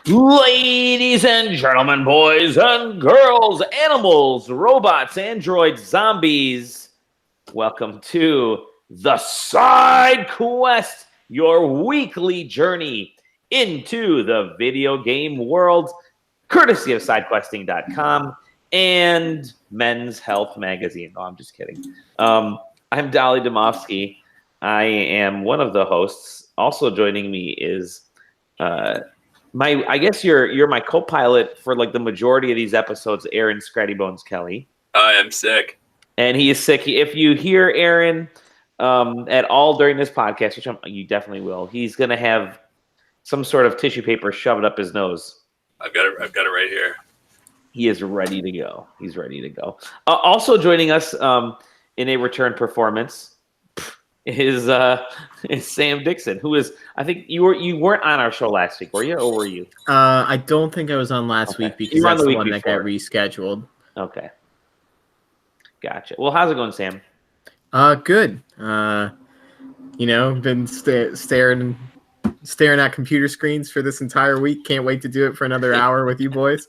Ladies and gentlemen, boys and girls, animals, robots, androids, zombies, welcome to the SideQuest, your weekly journey into the video game world, courtesy of SideQuesting.com and Men's Health Magazine. No, I'm just kidding. I'm Dolly Domofsky. I am one of the hosts. Also joining me is I guess you're my co-pilot for like the majority of these episodes, Aaron Scratty Bones Kelly. I am sick. And he is sick. If you hear Aaron at all during this podcast, which you definitely will, he's gonna have some sort of tissue paper shoved up his nose. I've got it right here. He is ready to go. He's ready to go. Also joining us in a return performance is Sam Dixon, who is, I think you weren't on our show last week, were you, or were you? I don't think I was on last week because that's the one that got rescheduled. Okay, gotcha. Well, how's it going, Sam? Good. Been staring at computer screens for this entire week. Can't wait to do it for another hour with you boys.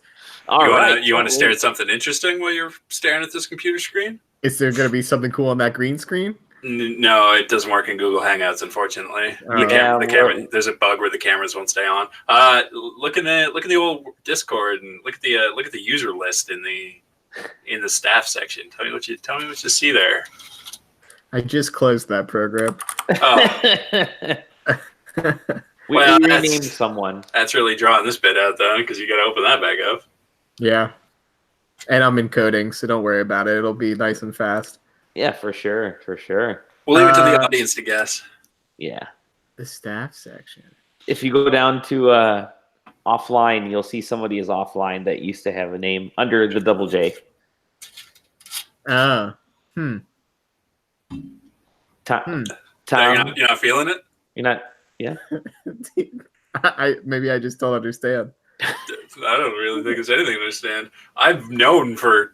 You want to stare at something interesting while you're staring at this computer screen? Is there going to be something cool on that green screen? No, it doesn't work in Google Hangouts, unfortunately. The camera. There's a bug where the cameras won't stay on. Look in the old Discord and look at the user list in the staff section. Tell me what you see there. I just closed that program. Oh. we renamed someone. That's really drawing this bit out though, because you got to open that back up. Yeah, and I'm encoding, so don't worry about it. It'll be nice and fast. Yeah, for sure. We'll leave it to the audience to guess. Yeah. The staff section. If you go down to offline, you'll see somebody is offline that used to have a name under the double J. Tom. You're not feeling it? You're not, yeah? Maybe I just don't understand. I don't really think there's anything to understand. I've known for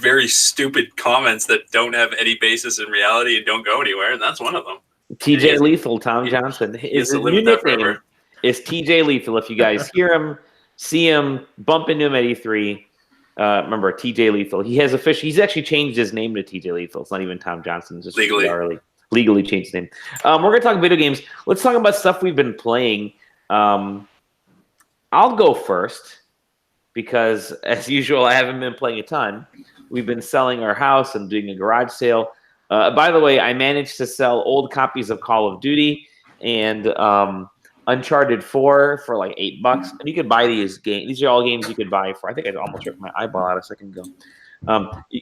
very stupid comments that don't have any basis in reality and don't go anywhere, and that's one of them. TJ Lethal, Tom Johnson. His new nickname is TJ Lethal. If you guys hear him, see him, bump into him at E3, remember TJ Lethal. He's actually changed his name to TJ Lethal. It's not even Tom Johnson. It's just legally changed his name. We're going to talk video games. Let's talk about stuff we've been playing. I'll go first because, as usual, I haven't been playing a ton. We've been selling our house and doing a garage sale. By the way, I managed to sell old copies of Call of Duty and Uncharted 4 for like $8. And you could buy these games. These are all games you could buy for. I think I almost ripped my eyeball out a second ago.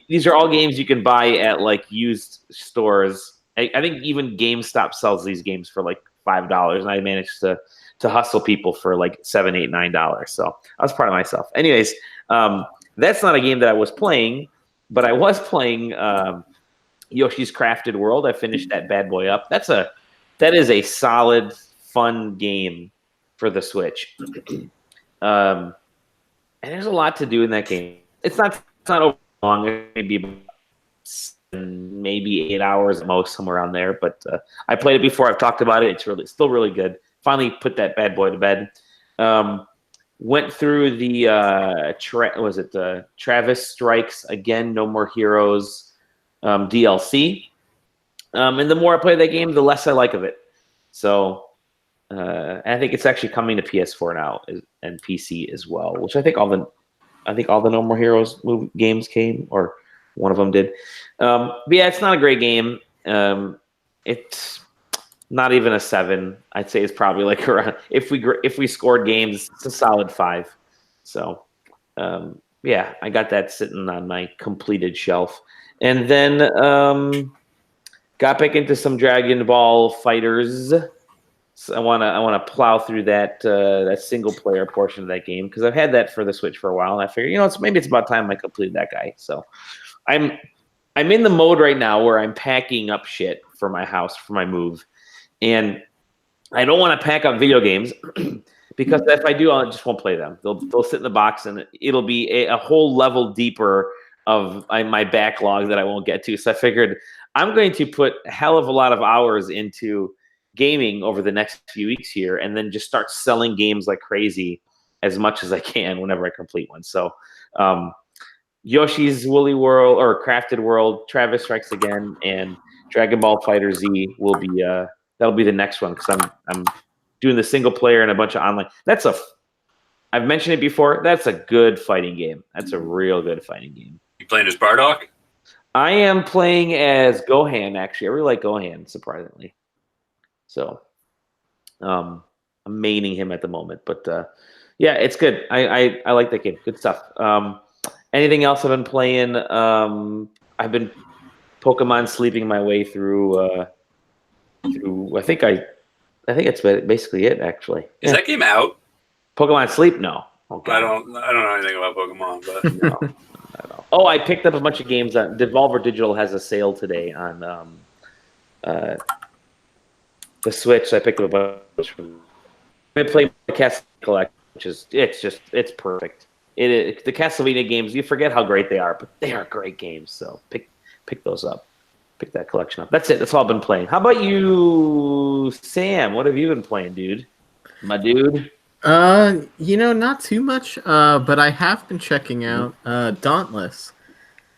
These are all games you can buy at like used stores. I think even GameStop sells these games for like $5. And I managed to hustle people for like $7, $8, $9. So I was proud of myself. Anyways, that's not a game that I was playing. But I was playing Yoshi's Crafted World. I finished that bad boy up. That is a solid, fun game for the Switch. And there's a lot to do in that game. It's not over long. Maybe 8 hours at most, somewhere around there. But I played it before. I've talked about it. It's still really good. Finally put that bad boy to bed. Went through the Travis Strikes Again, No More Heroes DLC. And the more I play that game, the less I like of it. So I think it's actually coming to PS4 now and PC as well, which I think all the No More Heroes games came, or one of them did. But yeah, it's not a great game. It's not even a 7. I'd say it's probably like around, if we scored games, it's a solid 5. So yeah, I got that sitting on my completed shelf. And then got back into some Dragon Ball Fighters. So I wanna plow through that single player portion of that game because I've had that for the Switch for a while, and I figured maybe it's about time I completed that guy. So I'm in the mode right now where I'm packing up shit for my house for my move. And I don't want to pack up video games because if I do, I just won't play them. They'll sit in the box, and it'll be a whole level deeper of my backlog that I won't get to. So I figured I'm going to put a hell of a lot of hours into gaming over the next few weeks here, and then just start selling games like crazy as much as I can whenever I complete one. So, Yoshi's Woolly World or Crafted World, Travis Strikes Again, and Dragon Ball Fighter Z will be that'll be the next one because I'm doing the single player and a bunch of online. I've mentioned it before. That's a good fighting game. That's a real good fighting game. You playing as Bardock? I am playing as Gohan. Actually, I really like Gohan, surprisingly. So, I'm maining him at the moment, but yeah, it's good. I like that game. Good stuff. Anything else I've been playing? I've been Pokemon sleeping my way through. I think it's basically it. Actually, Is that game out? Pokemon Sleep? No. Okay. I don't know anything about Pokemon, but No, not at all. Oh, I picked up a bunch of games. Devolver Digital has a sale today on the Switch. So I picked up a bunch. I played the Castlevania Collection, which is it's perfect. The Castlevania games, you forget how great they are, but they are great games. So pick those up. Pick that collection up. That's it. That's all I've been playing. How about you, Sam? What have you been playing, dude? My dude. Not too much. But I have been checking out Dauntless.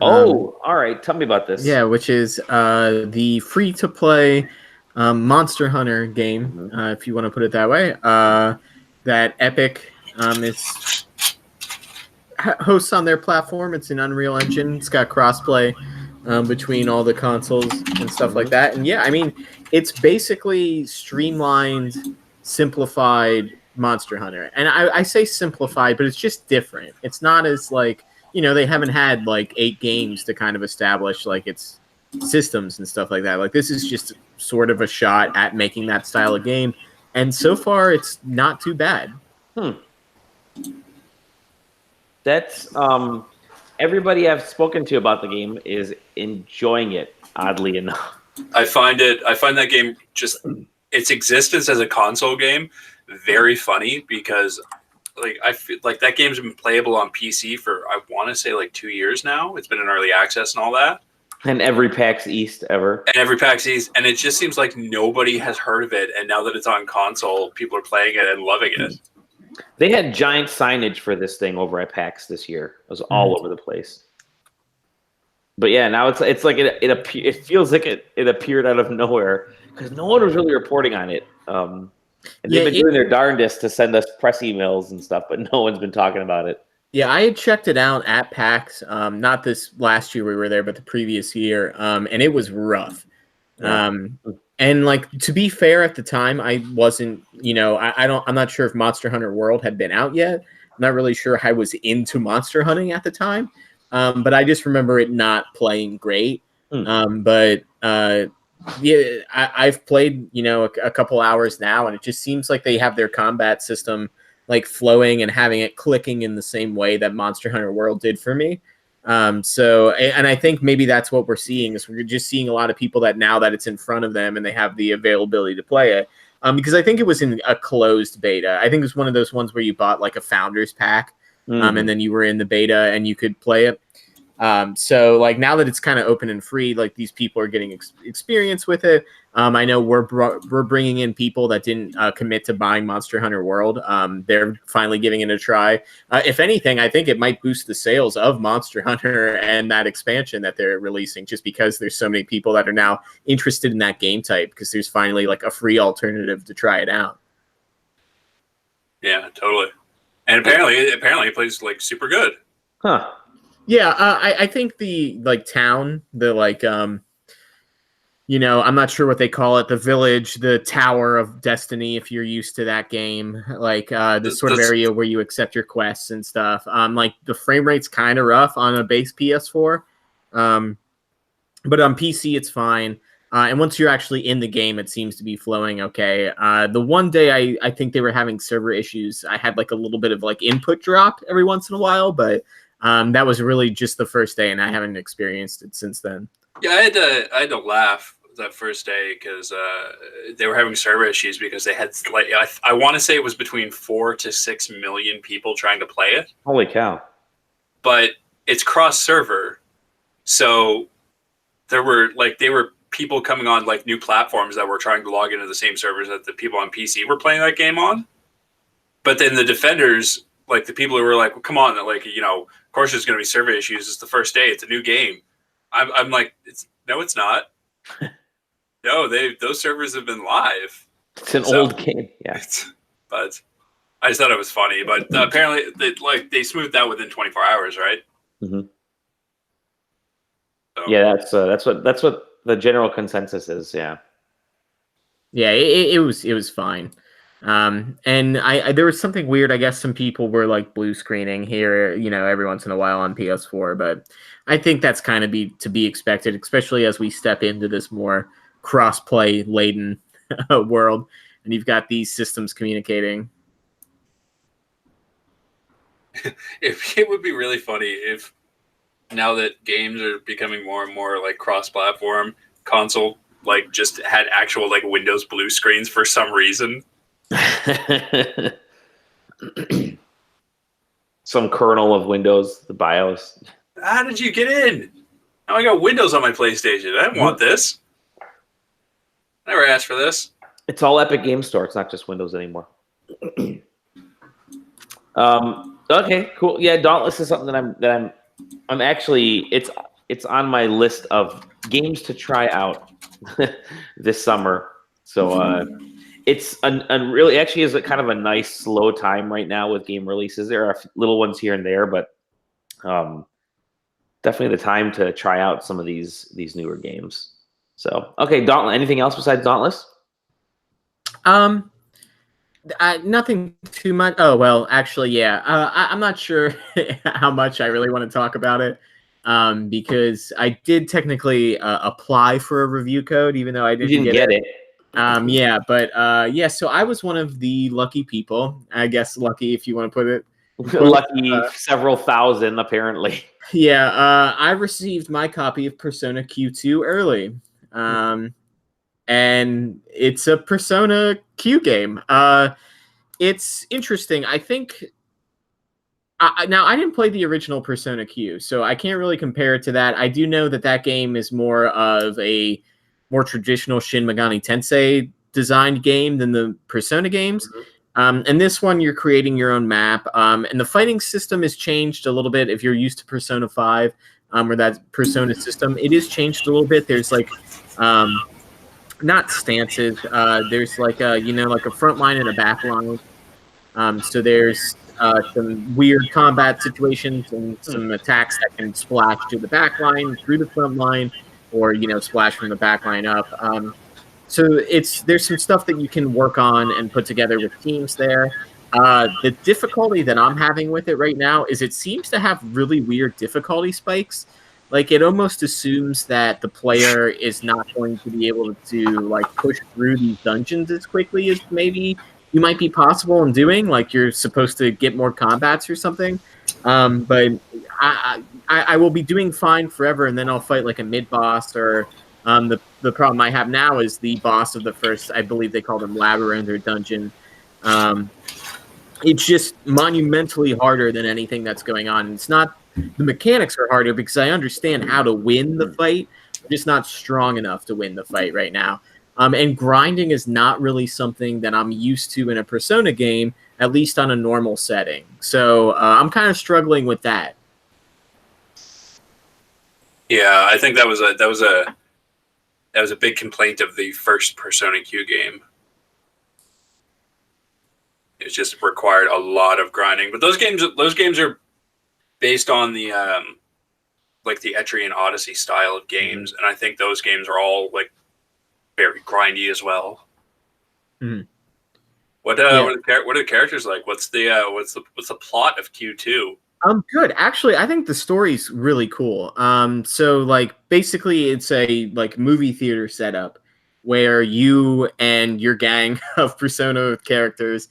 All right. Tell me about this. Yeah, which is the free-to-play Monster Hunter game, if you want to put it that way. That Epic hosts on their platform. It's an Unreal Engine. It's got crossplay between all the consoles and stuff like that. And yeah, I mean, it's basically streamlined, simplified Monster Hunter. And I say simplified, but it's just different. It's not as like, they haven't had like 8 games to kind of establish like its systems and stuff like that. Like this is just sort of a shot at making that style of game. And so far it's not too bad. That's everybody I've spoken to about the game is enjoying it, oddly enough. I find that game just its existence as a console game very funny because like I feel like that game's been playable on PC for I want to say like 2 years now. It's been in early access and all that. And every PAX East ever. And it just seems like nobody has heard of it. And now that it's on console, people are playing it and loving it. They had giant signage for this thing over at PAX this year. It was all over the place. But yeah, now it's like it feels like it appeared out of nowhere because no one was really reporting on it. And they've been doing their darndest to send us press emails and stuff, but no one's been talking about it. Yeah, I had checked it out at PAX, not this last year we were there, but the previous year, and it was rough. Yeah. And like to be fair, at the time, I wasn't, I'm not sure if Monster Hunter World had been out yet. I'm not really sure I was into monster hunting at the time, but I just remember it not playing great. Yeah, I've played, a couple hours now, and it just seems like they have their combat system like flowing and having it clicking in the same way that Monster Hunter World did for me. And I think maybe that's what we're seeing is we're just seeing a lot of people that now that it's in front of them and they have the availability to play it. Because I think it was in a closed beta. I think it was one of those ones where you bought like a founder's pack, and then you were in the beta and you could play it. So like now that it's kind of open and free, like these people are getting experience with it. I know we're bringing in people that didn't commit to buying Monster Hunter World. They're finally giving it a try. If anything, I think it might boost the sales of Monster Hunter and that expansion that they're releasing, just because there's so many people that are now interested in that game type because there's finally like a free alternative to try it out. Yeah, totally. And apparently it plays like super good. Huh. Yeah, I think the like town, the like I'm not sure what they call it, the village, the Tower of Destiny, if you're used to that game, like this sort of area where you accept your quests and stuff. Like the frame rate's kind of rough on a base PS4, but on PC it's fine. And once you're actually in the game, it seems to be flowing okay. The one day I think they were having server issues. I had like a little bit of like input drop every once in a while, but that was really just the first day, and I haven't experienced it since then. Yeah, I had to laugh that first day because they were having server issues because they had like I want to say it was between 4 to 6 million people trying to play it. Holy cow! But it's cross server, so there were people coming on like new platforms that were trying to log into the same servers that the people on PC were playing that game on. But then the defenders like the people who were like, well, come on, like, of course there's going to be server issues. It's the first day. It's a new game. I'm like, it's not. No, those servers have been live. It's an old game, yeah. But I just thought it was funny. But apparently, they smoothed out within 24 hours, right? Mm-hmm. So. Yeah, that's what the general consensus is. Yeah. Yeah, it was fine. And I there was something weird. I guess some people were like blue screening here, every once in a while on PS4, but I think that's kind of to be expected, especially as we step into this more cross-play laden world, and you've got these systems communicating. It would be really funny if now that games are becoming more and more like cross-platform, console like just had actual like Windows blue screens for some reason. Some kernel of Windows, the BIOS. How did you get in? Now I got Windows on my PlayStation. I didn't want this. Never asked for this. It's all Epic Game Store. It's not just Windows anymore. Okay, cool. Yeah, Dauntless is something that I'm actually it's on my list of games to try out this summer. So it's really actually is kind of a nice slow time right now with game releases. There are little ones here and there, but definitely the time to try out some of these newer games. So okay, Dauntless. Anything else besides Dauntless? Nothing too much. Oh well, actually, yeah. I'm not sure how much I really want to talk about it, because I did technically apply for a review code, even though I didn't get it. Yeah, but yeah. So I was one of the lucky people. I guess lucky, if you want to put it. Lucky several thousand, apparently. Yeah, I received my copy of Persona Q2 early. And it's a Persona Q game. It's interesting. I think now I didn't play the original Persona Q, so I can't really compare it to that. I do know that game is more of a more traditional Shin Megami Tensei designed game than the Persona games. And this one, you're creating your own map, and the fighting system is changed a little bit. If you're used to Persona 5 or that Persona system, it is changed a little bit. There's like not stances. There's like a front line and a back line. So there's some weird combat situations and some attacks that can splash to the back line, through the front line, or splash from the back line up. So there's some stuff that you can work on and put together with teams there. The difficulty that I'm having with it right now is it seems to have really weird difficulty spikes. Like, it almost assumes that the player is not going to be able to like push through these dungeons as quickly as maybe you might be possible in doing. Like, you're supposed to get more combats or something. But I will be doing fine forever, and then I'll fight like a mid boss or the problem I have now is the boss of the first, I believe they call them labyrinth or dungeon. It's just monumentally harder than anything that's going on. It's not the mechanics are harder because I understand how to win the fight, just not strong enough to win the fight right now. And grinding is not really something that I'm used to in a Persona game, at least on a normal setting. So I'm kind of struggling with that. Yeah, I think that was a big complaint of the first Persona Q game. It just required a lot of grinding. But those games are based on the like the Etrian Odyssey style of games, and I think those games are all like very grindy as well. What are the characters like? What's the plot of Q2? Good. Actually, I think the story's really cool. So like basically it's a like movie theater setup where you and your gang of Persona characters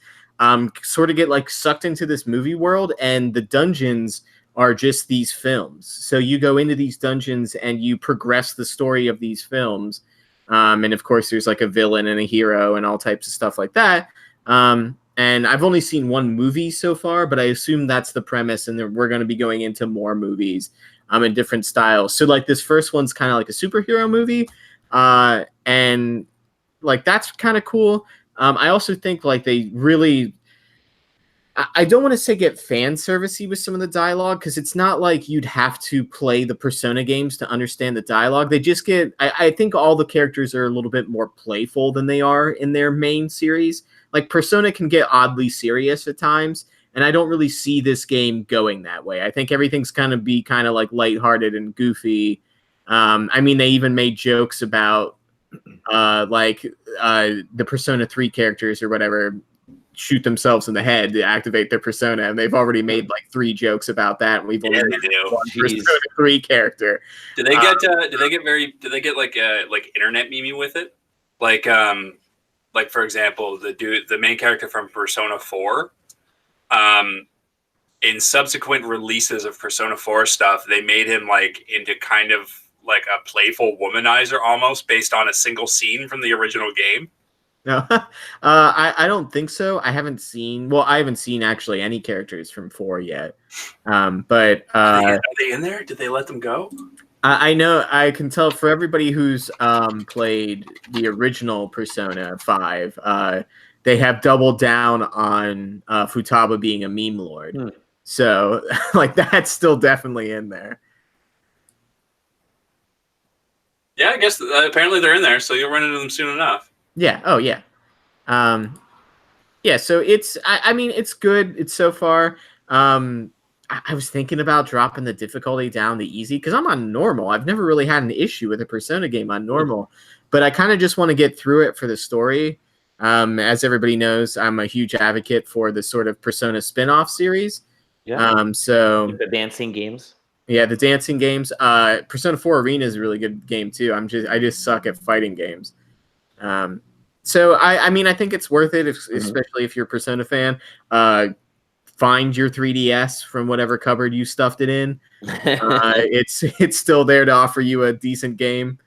sort of get like sucked into this movie world, and the dungeons are just these films. So you go into these dungeons and you progress the story of these films. And of course there's like a villain and a hero and all types of stuff like that. And I've only seen one movie so far, but I assume that's the premise, and we're going to be going into more movies in different styles. So like this first one's kind of like a superhero movie, and like that's kind of cool. I also think like they really I don't want to say get fan servicey with some of the dialogue, because it's not like you'd have to play the Persona games to understand the dialogue. They just get, I think all the characters are a little bit more playful than they are in their main series. Like Persona can get oddly serious at times, and I don't really see this game going that way. I think everything's kind of like lighthearted and goofy. I mean, they even made jokes about the Persona 3 characters or whatever shoot themselves in the head to activate their persona, and they've already made like 3 jokes about that, and we've only Yeah, they do. one Persona 3 character. Do they get like internet meme with it? Like for example, the main character from Persona 4, in subsequent releases of Persona 4 stuff, they made him like into kind of like a playful womanizer almost based on a single scene from the original game. No, I don't think so. I haven't seen actually any characters from 4 yet. But are they in there? Did they let them go? I know, I can tell for everybody who's played the original Persona 5, they have doubled down on Futaba being a meme lord. So like that's still definitely in there. Yeah, I guess apparently they're in there, so you'll run into them soon enough. Yeah. Oh, yeah. Yeah. So it's. I mean, it's good. It's so far. I was thinking about dropping the difficulty down to easy because I'm on normal. I've never really had an issue with a Persona game on normal, but I kind of just want to get through it for the story. As everybody knows, I'm a huge advocate for the sort of Persona spin-off series. Yeah. So the dancing games. Yeah, the dancing games. Persona 4 Arena is a really good game too. I just suck at fighting games. So I mean, I think it's worth it, especially if you're a Persona fan. Find your 3DS from whatever cupboard you stuffed it in. It's still there to offer you a decent game.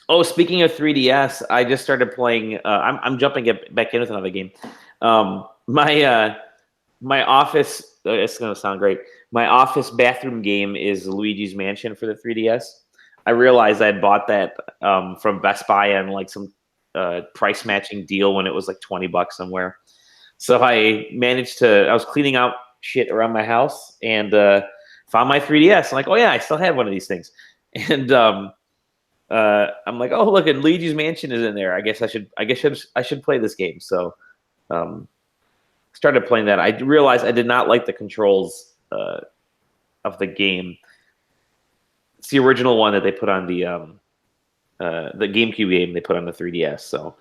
Oh, speaking of 3DS, I just started playing. I'm jumping back in with another game. My office. It's gonna sound great. My office bathroom game is Luigi's Mansion for the 3DS. I realized I had bought that from Best Buy on like some price matching deal when it was like $20 somewhere. So I managed to. I was cleaning out shit around my house and found my 3DS. I'm like, oh yeah, I still had one of these things. And I'm like, oh look, and Luigi's Mansion is in there. I guess I should play this game. So started playing that. I realized I did not like the controls of the game. It's the original one that they put on the GameCube game they put on the 3DS. So,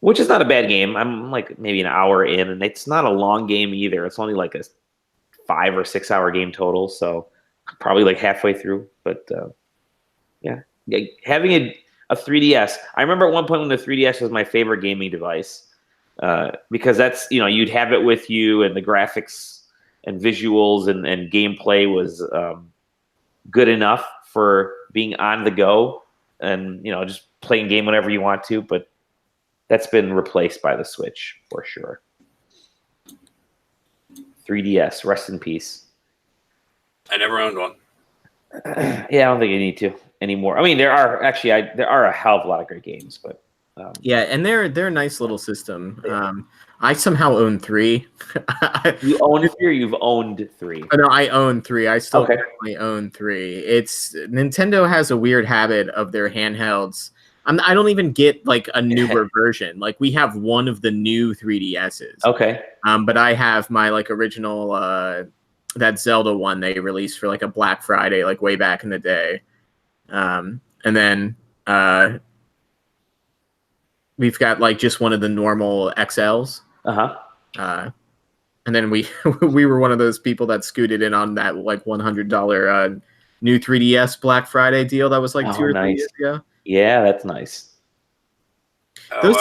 which is not a bad game. I'm like maybe an hour in, and it's not a long game either. It's only like a 5 or 6 hour game total. So probably like halfway through. But yeah, having a 3DS. I remember at one point when the 3DS was my favorite gaming device because that's you'd have it with you, and the graphics and visuals and gameplay was good enough for being on the go and just playing game whenever you want to, but that's been replaced by the Switch for sure. 3DS, rest in peace. I never owned one. Yeah, I don't think you need to anymore. I mean, there are a hell of a lot of great games, but yeah, and they're a nice little system. I somehow own 3. You own 3 or you've owned 3? Oh, no, I own 3. I still currently own 3. It's Nintendo has a weird habit of their handhelds. I don't even get like a newer version. Like we have one of the new 3DSs. Okay. But I have my like original that Zelda one they released for like a Black Friday like way back in the day. And then we've got like just one of the normal XLs. And then we were one of those people that scooted in on that like $100 new 3DS Black Friday deal that was like 2 or 3 years ago. Yeah, that's nice. Those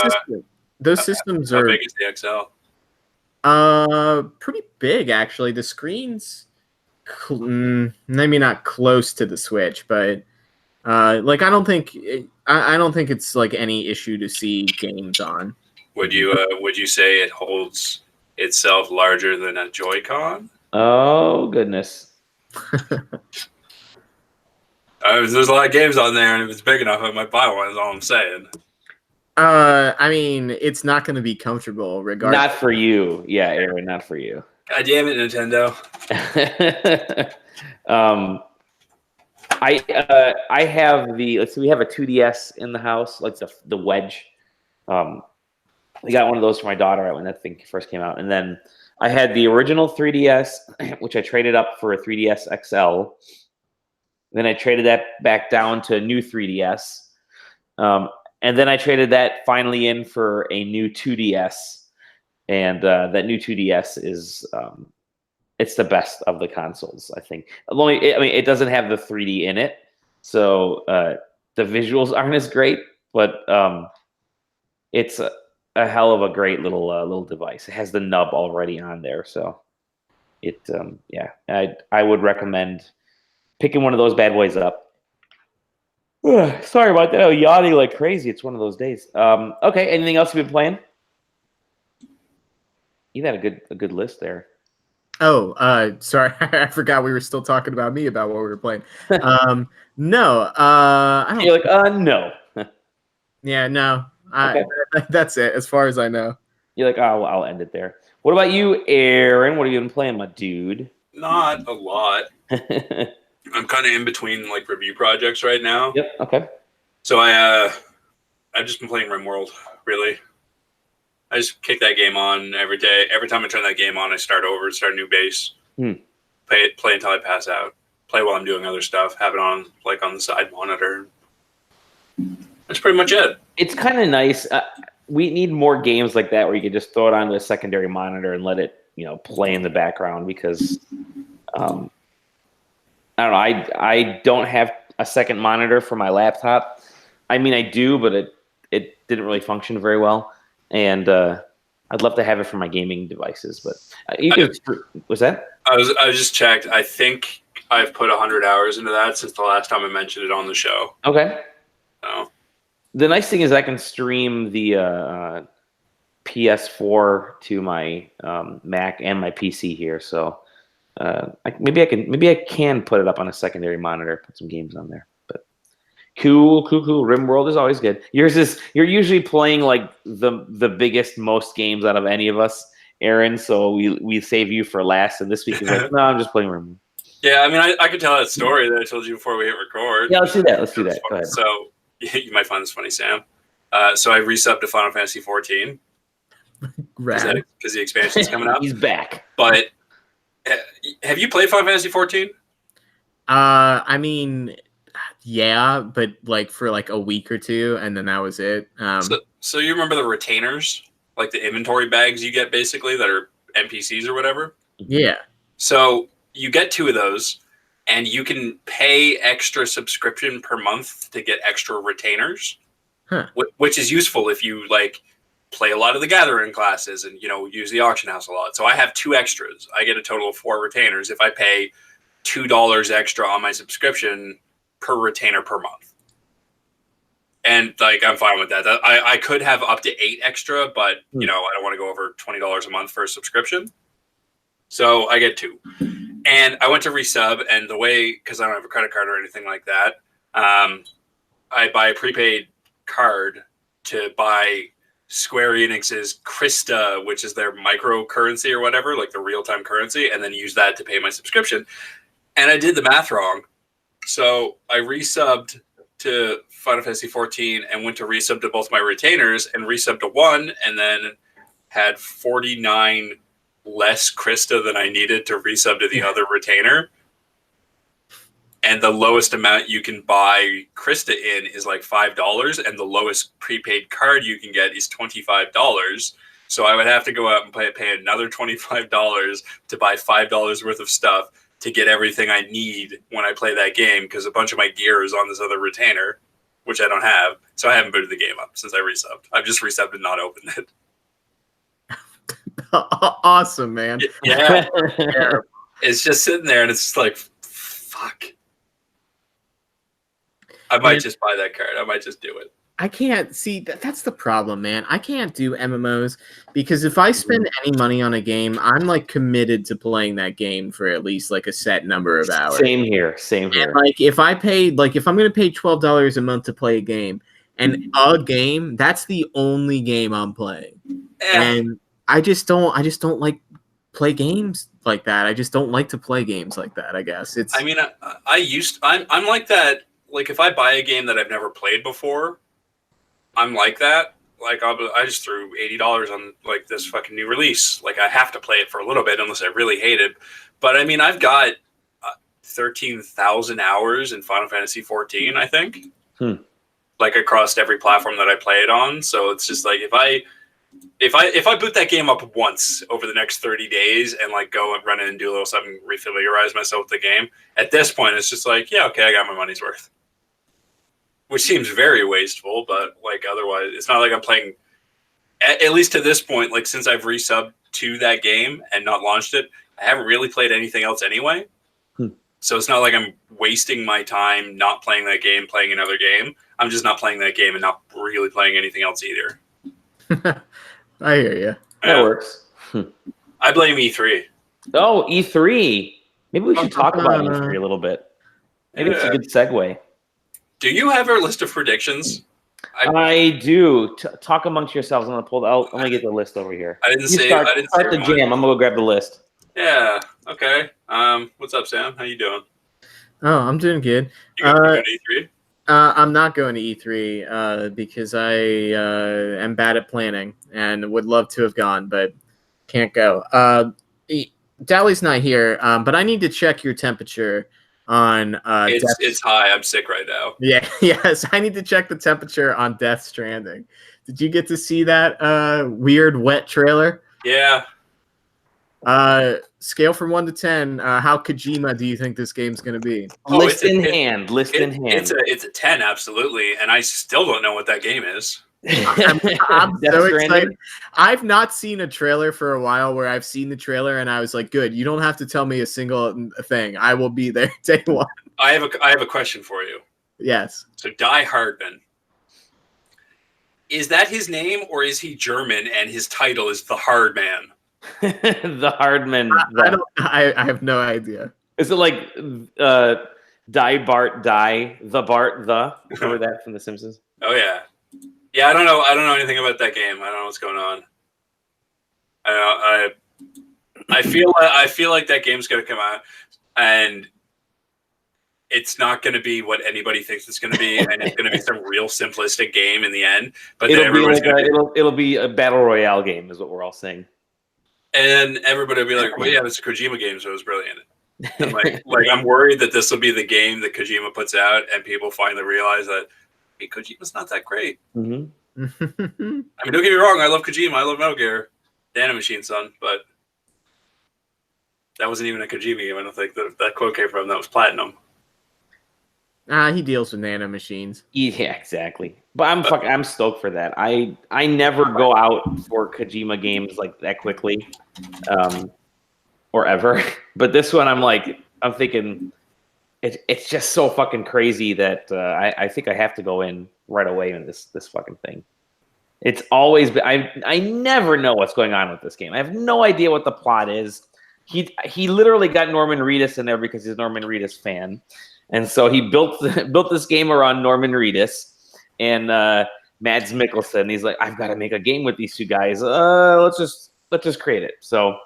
systems how are. How big is the XL? Pretty big actually. The screen's maybe not close to the Switch, but like I don't think it's like any issue to see games on. Would you say it holds itself larger than a Joy-Con? Oh goodness. There's a lot of games on there, and if it's big enough, I might buy one. Is all I'm saying. I mean, it's not going to be comfortable, regardless. Not for you. Yeah, Aaron, it's not going to be comfortable, regardless. Not for you. Yeah, Aaron, not for you. God damn it, Nintendo. I have let's see, we have a 2DS in the house, like the Wedge. We got one of those for my daughter when that thing first came out, and then I had the original 3DS, which I traded up for a 3DS XL. Then I traded that back down to a new 3DS, and then I traded that finally in for a new 2DS, and that new 2DS is it's the best of the consoles, I think. It doesn't have the 3D in it, so the visuals aren't as great, but it's a hell of a great little device. It has the nub already on there, so I would recommend picking one of those bad boys up. Ugh, sorry about that. I'm yawning like crazy. It's one of those days. Okay, anything else you've been playing? You had a good list there. Oh, sorry, I forgot we were still talking about me about what we were playing. No, I don't. You're like, no. Yeah, no. Okay. That's it, as far as I know. You're like, oh, I'll end it there. What about you, Aaron? What have you been playing, my dude? Not a lot. I'm kind of in between like review projects right now. Yep. Okay. So I've just been playing RimWorld, really. I just kick that game on every day. Every time I turn that game on, I start over, start a new base. Play until I pass out. Play while I'm doing other stuff. Have it on on the side monitor. That's pretty much it. It's kind of nice. We need more games like that where you can just throw it onto a secondary monitor and let it, play in the background. Because I don't know. I don't have a second monitor for my laptop. I mean, I do, but it didn't really function very well. And I'd love to have it for my gaming devices, but was that? I just checked. I think I've put 100 hours into that since the last time I mentioned it on the show. Okay. So the nice thing is I can stream the PS4 to my Mac and my PC here, so maybe I can put it up on a secondary monitor, put some games on there. Cool. RimWorld is always good. You're usually playing like the biggest, most games out of any of us, Aaron. So we save you for last. And this week is like, no, I'm just playing RimWorld. Yeah, I mean, I could tell that story that I told you before we hit record. Yeah, let's do that. Go ahead. So you might find this funny, Sam. So I resubbed to Final Fantasy 14 because the expansion is coming up. He's back. But have you played Final Fantasy 14? I mean. Yeah, but for a week or two, and then that was it. So you remember the retainers, like the inventory bags you get basically that are NPCs or whatever? Yeah. So you get 2 of those, and you can pay extra subscription per month to get extra retainers, which is useful if you play a lot of the Gathering classes and use the auction house a lot. So I have 2 extras. I get a total of 4 retainers if I pay $2 extra on my subscription per retainer per month. And I'm fine with that. I could have up to 8 extra, but I don't want to go over $20 a month for a subscription. So I get 2. And I went to resub, and the way, because I don't have a credit card or anything like that, I buy a prepaid card to buy Square Enix's Krista, which is their microcurrency or whatever, like the real-time currency, and then use that to pay my subscription. And I did the math wrong. So I resubbed to Final Fantasy 14 and went to resub to both my retainers and resubbed to 1, and then had 49 less Krista than I needed to resub to the other retainer. And the lowest amount you can buy Krista in is $5, and the lowest prepaid card you can get is $25. So I would have to go out and pay another $25 to buy $5 worth of stuff to get everything I need when I play that game, because a bunch of my gear is on this other retainer, which I don't have. So I haven't booted the game up since I resubbed. I've just resubbed and not opened it. Awesome, man. Yeah. It's just sitting there, and it's just fuck. I might just buy that card. I might just do it. I can't see that's the problem, man. I can't do MMOs because if I spend any money on a game, I'm committed to playing that game for at least a set number of hours. Same here. And if I paid if I'm going to pay $12 a month to play a game, and a game, that's the only game I'm playing. And I just don't like play games like that. I just don't like to play games like that, I guess. I mean, I'm like that. Like, if I buy a game that I've never played before, I'm like that. Like, I just threw $80 on like this fucking new release. Like, I have to play it for a little bit unless I really hate it. But I mean, I've got 13,000 hours in Final Fantasy 14, I think. Like, across every platform that I play it on. So it's just like, if I boot that game up once over the next 30 days and like go and run in and do a little something, refamiliarize myself with the game, at this point it's just like, yeah, okay, I got my money's worth. Which seems very wasteful, but like otherwise, it's not like I'm playing. At least to this point, like since I've resubbed to that game and not launched it, I haven't really played anything else anyway. So it's not like I'm wasting my time not playing that game, playing another game. I'm just not playing that game and not really playing anything else either. I hear you. That works. I blame E3. Oh, E3. Maybe we should talk about E3 a little bit. Maybe it's a good segue. Do you have our list of predictions? I do. Talk amongst yourselves. I'm gonna get the list over here. I didn't say. Start the jam. I'm gonna go grab the list. Yeah. Okay. What's up, Sam? How you doing? Oh, I'm doing good. You going to E3? I'm not going to E3 because I am bad at planning and would love to have gone, but can't go. Dally's not here, but I need to check your temperature on. It's high. I'm sick right now. Yeah. Yes, I need to check the temperature on Death Stranding. Did you get to see that weird wet trailer? Yeah. Scale from 1 to 10. How Kojima do you think this game's going to be? List in hand. It's a 10, absolutely, and I still don't know what that game is. I'm so excited. I've not seen a trailer for a while where I've seen the trailer and I was like, good, you don't have to tell me a single thing. I will be there day one. I have a question for you. Yes. So Die Hardman. Is that his name, or is he German and his title is The Hard Man? The Hardman. I have no idea. Is it like Die Bart Die the Bart the? Remember that from The Simpsons? Oh yeah, yeah. I don't know anything about that game. I don't know what's going on. I feel like that game's gonna come out and it's not going to be what anybody thinks it's going to be, and it's going to be some real simplistic game in the end. But it'll be a battle royale game, is what we're all saying. And everybody will be like, well, yeah, it's a Kojima game, so it was brilliant. And like I'm worried that this will be the game that Kojima puts out, and people finally realize that, hey, Kojima's not that great. Mm-hmm. I mean, don't get me wrong, I love Kojima, I love Metal Gear, Nanomachine, son, but that wasn't even a Kojima game. I don't think that quote came from. That was Platinum. He deals with nanomachines. Yeah, exactly. But I'm stoked for that. I never go out for Kojima games like that quickly, or ever. But this one, I'm thinking it's just so fucking crazy that I think I have to go in right away in this fucking thing. It's always been, I never know what's going on with this game. I have no idea what the plot is. He literally got Norman Reedus in there because he's a Norman Reedus fan. And so he built this game around Norman Reedus and Mads Mikkelsen. He's like, I've got to make a game with these two guys. Let's just create it. So,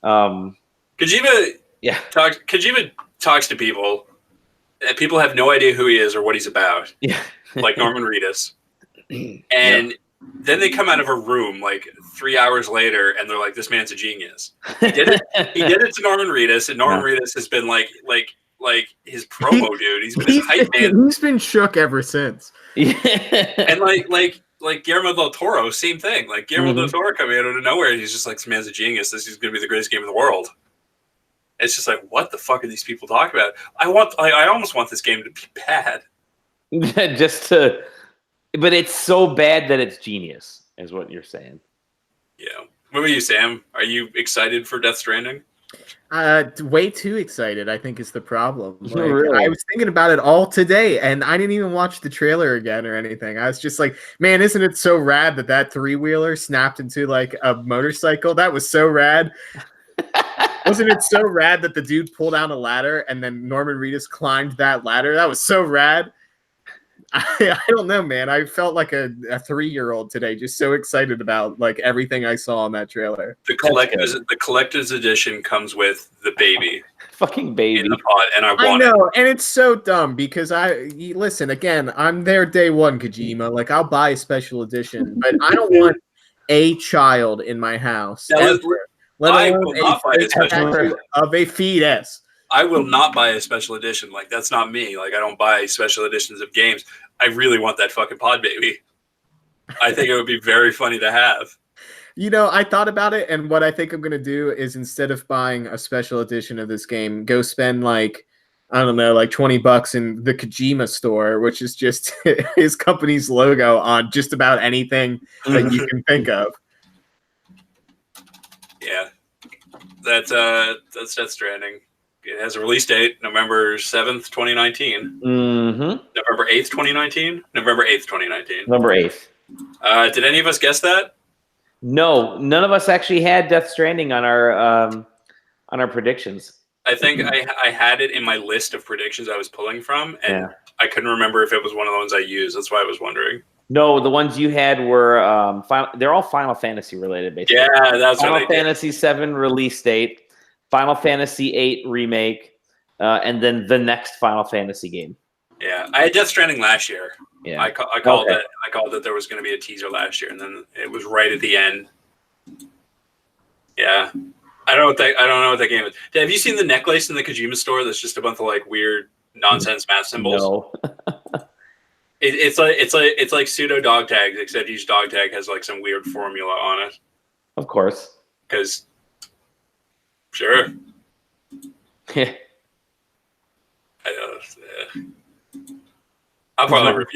Kojima talks to people, and people have no idea who he is or what he's about. Yeah, like Norman Reedus, and then they come out of a room like 3 hours later, and they're like, "This man's a genius." He did it to Norman Reedus, and Norman Reedus has been like his promo dude. He's been his hype man. He's been shook ever since. And like Guillermo del Toro, same thing. Like Guillermo del Toro coming out of nowhere, and he's just like, this man's a genius. This is going to be the greatest game in the world. It's just like, what the fuck are these people talking about? I almost want this game to be bad. But it's so bad that it's genius, is what you're saying. Yeah. What about you, Sam? Are you excited for Death Stranding? Way too excited, I think, is the problem. Really? I was thinking about it all today, and I didn't even watch the trailer again or anything. I was just like, man, isn't it so rad that three-wheeler snapped into like a motorcycle? That was so rad. Wasn't it so rad that the dude pulled down a ladder and then Norman Reedus climbed that ladder? That was so rad. I don't know, man. I felt like a 3-year-old today, just so excited about like everything I saw in that trailer. The collector's edition comes with the baby. Fucking baby in the pot, and I know, and it's so dumb because listen again. I'm there day one, Kojima. Like I'll buy a special edition, but I don't want a child in my house. Let alone a statue of a fetus. I will not buy a special edition. Like that's not me. Like I don't buy special editions of games. I really want that fucking pod baby. I think it would be very funny to have. You know, I thought about it, and what I think I'm going to do is instead of buying a special edition of this game, go spend like, I don't know, like $20 in the Kojima store, which is just his company's logo on just about anything that you can think of. Yeah, that's Death Stranding. It has a release date, November 7th, 2019. November 8th, 2019? November 8th, 2019. November 8th. Did any of us guess that? No, none of us actually had Death Stranding on our predictions. I think I had it in my list of predictions I was pulling from, and I couldn't remember if it was one of the ones I used. That's why I was wondering. No, the ones you had were they're all Final Fantasy related, basically. Yeah, that's Final Fantasy VII release date, Final Fantasy VIII remake, and then the next Final Fantasy game. Yeah, I had Death Stranding last year. Yeah, I called it. I called that there was going to be a teaser last year, and then it was right at the end. Yeah, I don't know what that game is. Have you seen the necklace in the Kojima store? That's just a bunch of like weird nonsense math symbols. No. It's like pseudo dog tags, except each dog tag has like some weird formula on it. Of course. Because, sure. Yeah. I'll probably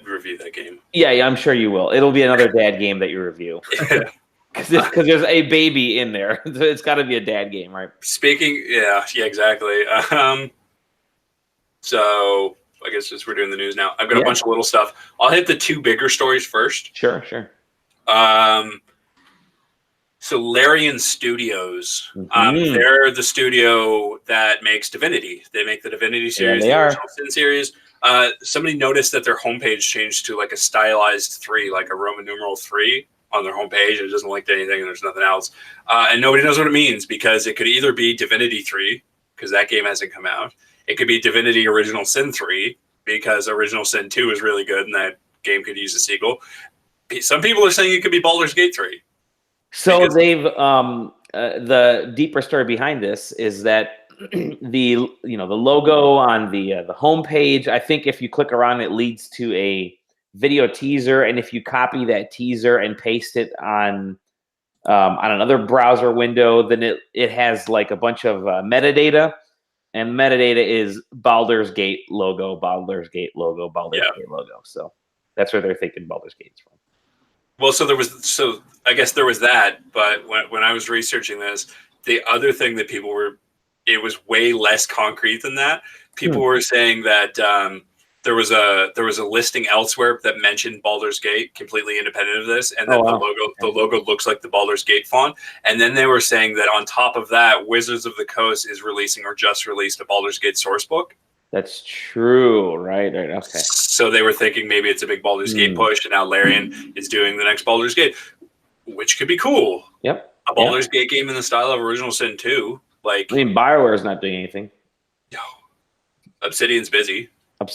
review that game. Yeah, I'm sure you will. It'll be another dad game that you review. Because there's a baby in there. It's got to be a dad game, right? Yeah, exactly. So I guess just we're doing the news now. I've got a bunch of little stuff. I'll hit the two bigger stories first. Sure. So Larian Studios, they're the studio that makes Divinity. They make the Divinity series, the original Sin series. Somebody noticed that their homepage changed to like a stylized 3, like a Roman numeral 3 on their homepage. It doesn't link to anything, and there's nothing else. And nobody knows what it means because it could either be Divinity 3, because that game hasn't come out. It could be Divinity Original Sin 3, because Original Sin 2 is really good, and that game could use a sequel. Some people are saying it could be Baldur's Gate 3. So they've the deeper story behind this is that the logo on the homepage, I think if you click around, it leads to a video teaser, and if you copy that teaser and paste it on another browser window, then it has like a bunch of metadata, and metadata is Baldur's Gate logo, Baldur's Gate logo, Baldur's Gate logo. So that's where they're thinking Baldur's Gate's from. Well, so I guess there was that, but when I was researching this, the other thing that it was way less concrete than that. People were saying that there was a listing elsewhere that mentioned Baldur's Gate, completely independent of this, and then the logo looks like the Baldur's Gate font. And then they were saying that on top of that, Wizards of the Coast is releasing or just released a Baldur's Gate source book. That's true, right? Okay. So they were thinking maybe it's a big Baldur's Gate push, and now Larian is doing the next Baldur's Gate, which could be cool. Yep. A Baldur's Gate game in the style of Original Sin 2. Like, I mean, BioWare's not doing anything. No. Obsidian's busy. Who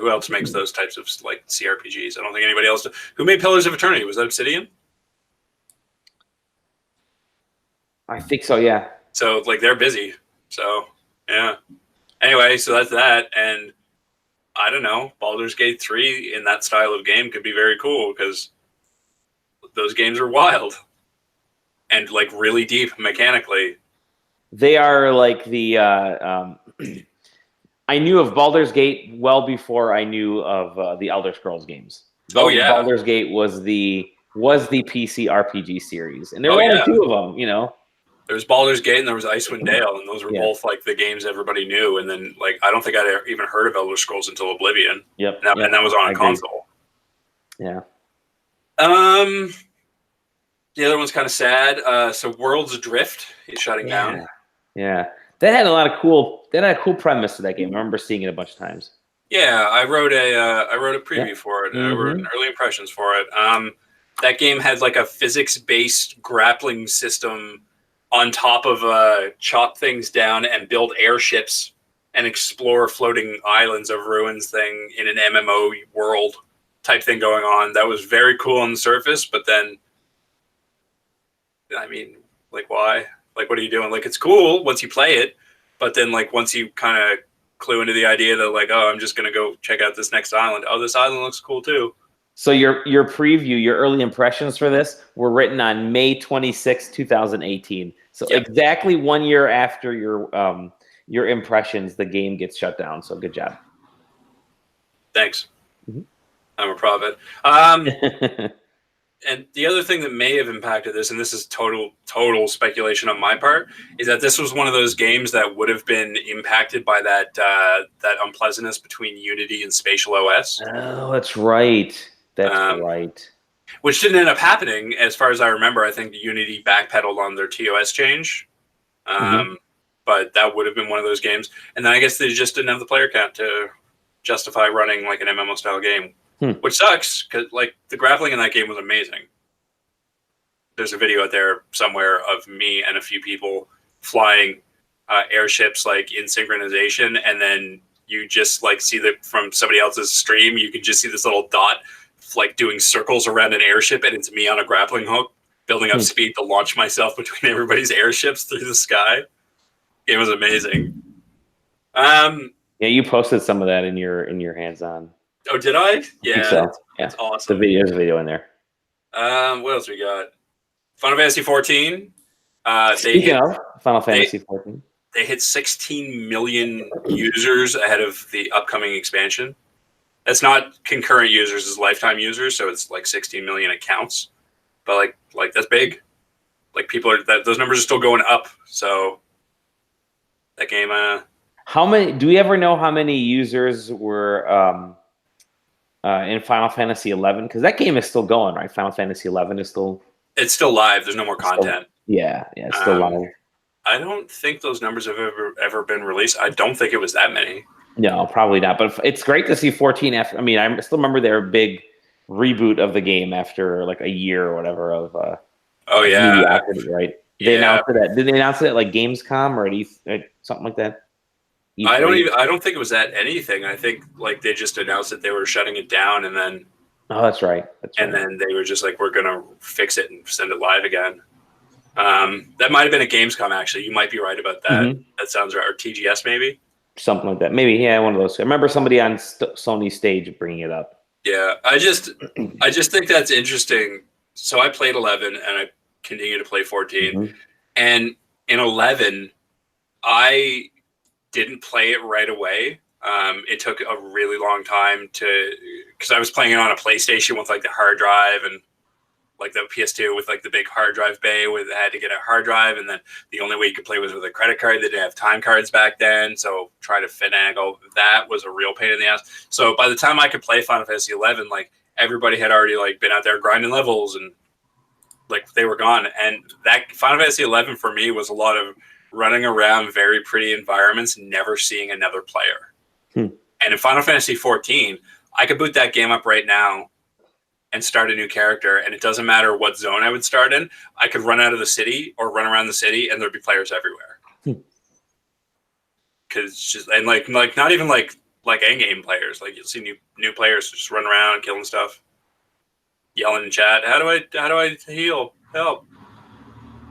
else makes those types of like CRPGs? I don't think anybody else does. Who made Pillars of Eternity? Was that Obsidian? I think so, yeah. So like they're busy. So yeah. Anyway, so that's that. And I don't know, Baldur's Gate 3 in that style of game could be very cool because those games are wild and like really deep mechanically. They are like the I knew of Baldur's Gate well before I knew of the Elder Scrolls games. Baldur's Gate was the PC RPG series, and there were only 2 of them. You know, there was Baldur's Gate and there was Icewind Dale, and those were both like the games everybody knew. And then like I don't think I'd even heard of Elder Scrolls until Oblivion. Yep. And that was on a console. Yeah. The other one's kind of sad. So Worlds Adrift is shutting down. Yeah. That had a cool premise to that game. I remember seeing it a bunch of times. Yeah, I wrote a preview for it. I wrote an early impressions for it. That game had like a physics-based grappling system on top of chop things down and build airships and explore floating islands of ruins thing in an MMO world type thing going on. That was very cool on the surface, but then, I mean, like, why? Like, what are you doing? Like, it's cool once you play it, but then, like, once you kind of clue into the idea that, like, oh, I'm just going to go check out this next island. Oh, this island looks cool, too. So your preview, your early impressions for this were written on May 26, 2018. So exactly 1 year after your impressions, the game gets shut down. So good job. Thanks. Mm-hmm. I'm a prophet. And the other thing that may have impacted this, and this is total speculation on my part, is that this was one of those games that would have been impacted by that unpleasantness between Unity and Spatial OS. Oh, that's right. That's right. Which didn't end up happening, as far as I remember. I think Unity backpedaled on their TOS change. But that would have been one of those games. And then I guess they just didn't have the player count to justify running like an MMO style game. Which sucks, because like the grappling in that game was amazing. There's a video out there somewhere of me and a few people flying airships like in synchronization, and then you just like see that from somebody else's stream, you can just see this little dot like doing circles around an airship, and it's me on a grappling hook building up speed to launch myself between everybody's airships through the sky. It was amazing. Yeah, you posted some of that in your hands-on. Oh, did I? Yeah, so. That's awesome. There's a video in there. What else we got? Final Fantasy 14. Speaking of Final Fantasy 14, they hit 16 million users ahead of the upcoming expansion. That's not concurrent users; it's lifetime users, so it's like 16 million accounts. But like that's big. Like people those numbers are still going up. So that game. How many? Do we ever know how many users were in Final Fantasy 11? Because that game is still going, right? Final Fantasy 11 is still. It's still live. There's no more content. It's still live. I don't think those numbers have ever been released. I don't think it was that many. No, probably not. But it's great to see 14. I mean, I still remember their big reboot of the game after like a year or whatever of. Mediocrity, right? They announced it. Did they announce it at like Gamescom or at something like that? E3? I don't think it was at anything. I think like they just announced that they were shutting it down, and then. Oh, that's right. And then they were just like, we're gonna fix it and send it live again. That might have been a Gamescom, actually. You might be right about that. That sounds right. Or TGS, maybe? Something like that. Maybe, yeah, one of those. I remember somebody on Sony's stage bringing it up. Yeah, I just think that's interesting. So I played 11, and I continue to play 14. And in 11, I didn't play it right away. It took a really long time because I was playing it on a PlayStation with like the hard drive and like the PS2 with like the big hard drive bay where they had to get a hard drive, and then the only way you could play was with a credit card. They didn't have time cards back then, so try to finagle that was a real pain in the ass. So by the time I could play Final Fantasy 11, like everybody had already like been out there grinding levels and like they were gone. And that Final Fantasy 11 for me was a lot of running around very pretty environments, never seeing another player. And in Final Fantasy 14, I could boot that game up right now and start a new character, and it doesn't matter what zone I would start in. I could run out of the city or run around the city, and there'd be players everywhere. Because and not even like end game players. Like you'll see new players just run around killing stuff, yelling in chat. How do I heal? Help!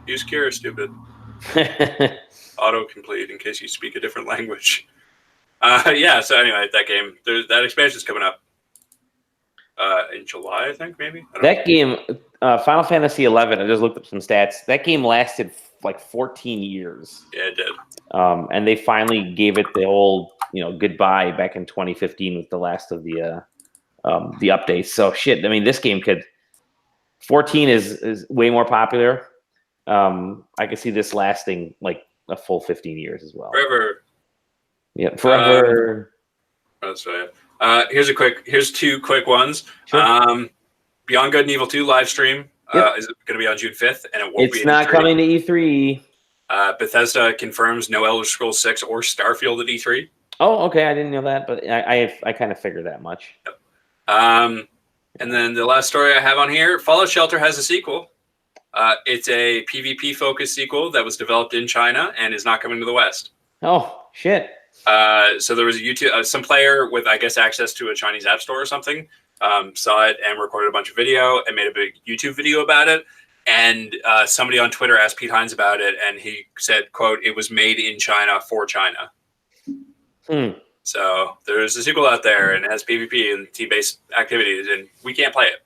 Use cure, stupid. Autocomplete in case you speak a different language. So anyway, that game, that expansion's coming up in July, I think, maybe. That game, Final Fantasy 11, I just looked up some stats. That game lasted like 14 years. Yeah, it did. And they finally gave it the old, goodbye back in 2015 with the last of the updates. So shit, I mean, this game 14 is way more popular. I could see this lasting like a full 15 years as well. Forever. Yeah, forever. That's right. Here's two quick ones. Sure. Beyond Good and Evil 2 live stream is going to be on June 5th, and it won't be. It's not coming to E3. Bethesda confirms no Elder Scrolls 6 or Starfield at E3. Oh, okay. I didn't know that, but I kind of figured that much. And then the last story I have on here, Fallout Shelter has a sequel. It's a PvP-focused sequel that was developed in China and is not coming to the West. Oh, shit. So there was a YouTube, some player with, I guess, access to a Chinese app store or something, saw it and recorded a bunch of video and made a big YouTube video about it. And somebody on Twitter asked Pete Hines about it, and he said, quote, "It was made in China for China." So there's a sequel out there, and it has PvP and team-based activities, and we can't play it.